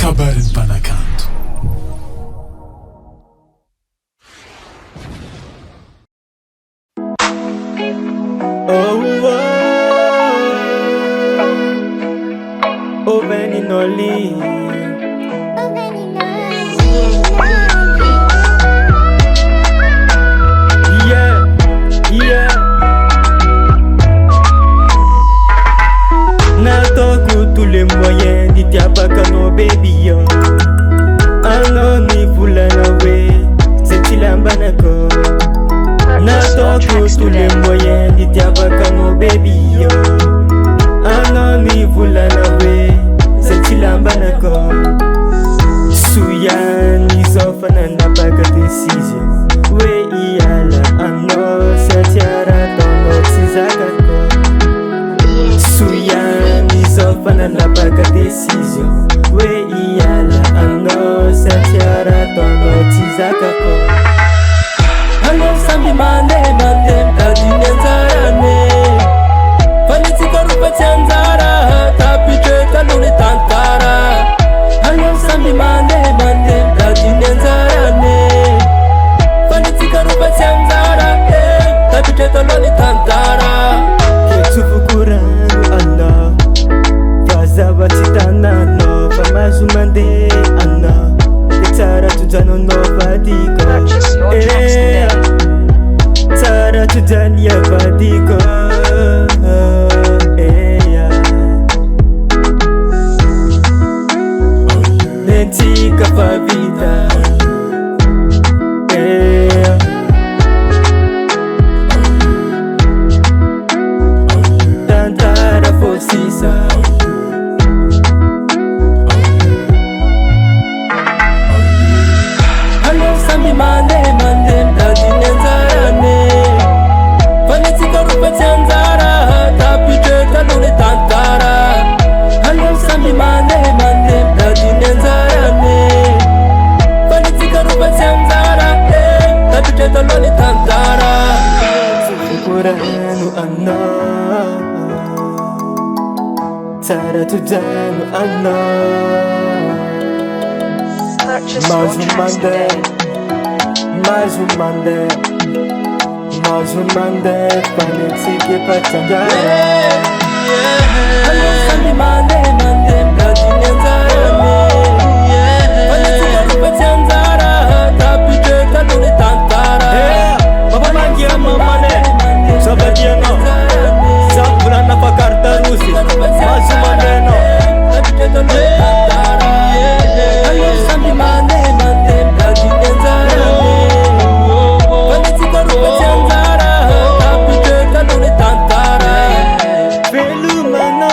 kabarin'ny mpanakanto. Oveninoli tous les moyens di tiapakano baby yo anoni vulanawe setilambanako natoko tous les moyens di tiapakano baby yo anoni vulanawe setilambanako suyani sofananda paka decision we iyala ano setiara tono tizakako suyani sofananda paka decision we iyala ano setiara tono tizakako ano sambi mande kadinenzarane fanitikarupa tianzara tapicheta luni tantara ano sambi mande kadinenzarane fanitikarupa tianzara tapicheta luni tantara ketsufukuranu ana vazavatitana famazumande ana tsara tujano novadiko tsara tujania vadiko nentika favita tantara fosisa mande kadinenzarane fanitikarupa tianzara tapicheta luni tantara ano sambi mande kadinenzarane fanitikarupa tianzara tapicheta luni tantara sukuranu anna tsara tujanu anna Mazumande, fanitike pachangara ano sambi mande kadinenzarane fanitikarupa tianzara tapicheta luni tantara baba mangira mamane sabadiano sabulana pakarta rusi mazumande no tapicheta luni tantara ano sambi mande kadinenzarane fanitikarupa tianzara tapicheta luni tantara felumana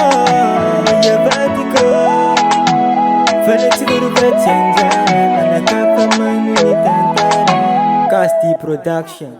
yavadiko fanitikarupa tianzara anakapa mani tantara Casti Production.